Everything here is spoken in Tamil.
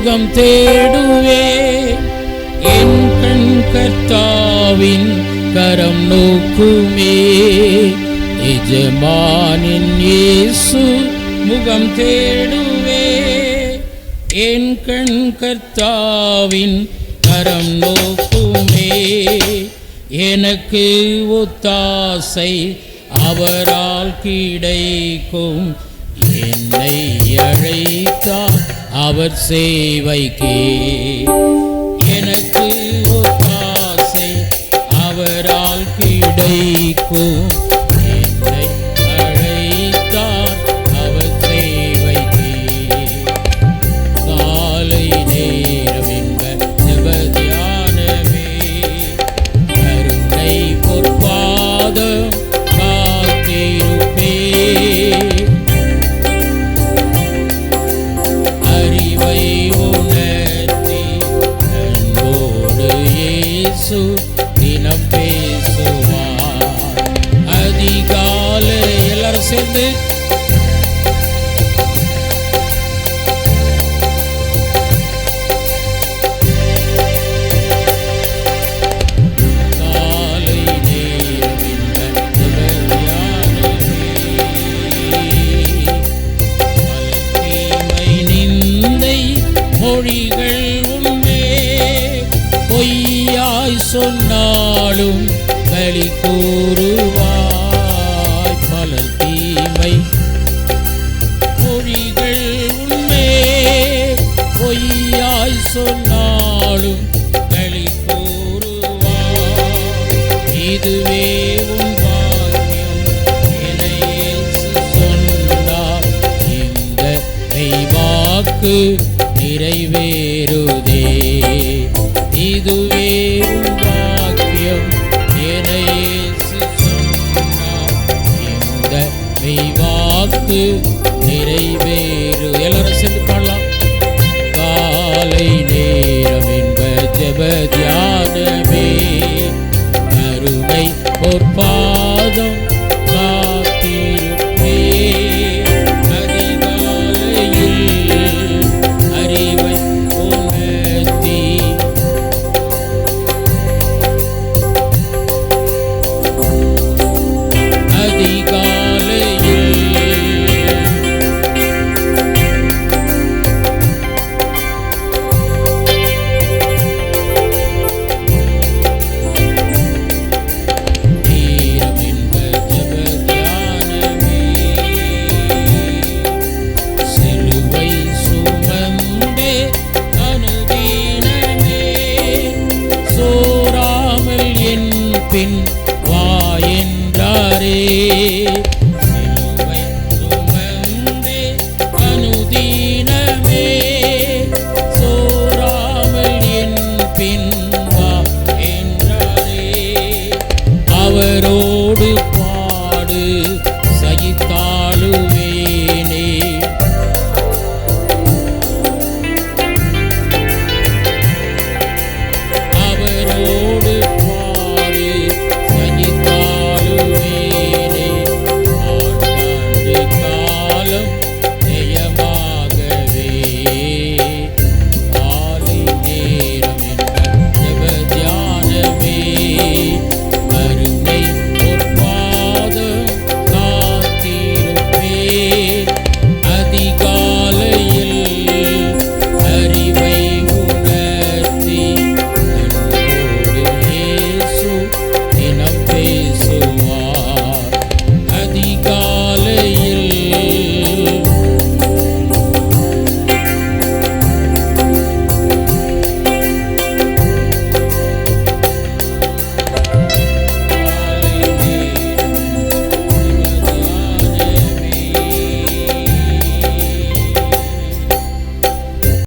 முகம் தேடுவே. என் கண் கர்த்தாவின் கரம் நோக்குமே. எஜமானின் இயேசு முகம் தேடுவே. என் கண் கர்த்தாவின் கரம் நோக்குமே. எனக்கு ஒத்தாசை அவரால் கிடைக்கும். என்னை அழைத்தார் அவர் சேவைக்கே. எனக்கு ஒத்தாசை அவரால் கிடைக்கும். என்னை அழைத்தார் அவர் சேவைக்கே. காலை நேரம் என்ப ஜெப தியானமே. கருணை பொற்பாதம் காத்திருப்பே. அறிவை உணர்த்தி அன்போடு இயேசு தினம் பேசுவார். அதிகாலை எல்லாரும் சேர்ந்து மொழிகள் உண்மை பொய்யாய் சொன்னாலும் பலி கூறுவாய். பலர் தீமை மொழிகள் உண்மை பொய்யாய் சொன்னாலும் பலி கூறுவாய். இதுவே உன் பாக்கியம் என இயேசு சொன்னார். இந்த மெய்வாக்கு நிறைவேறுதே. இதுவே பாக்கியம் என இயேசு சொன்னார். இந்த மெய்வாக்கு நிறைவேறு. எல்லாரும் சேர்ந்து பாடலாம். காலை நேரம் என்ப ஜெப தியானமே. கருணை பொற்பாதம் காத்திருப்பே. பின் வா என்றாரே.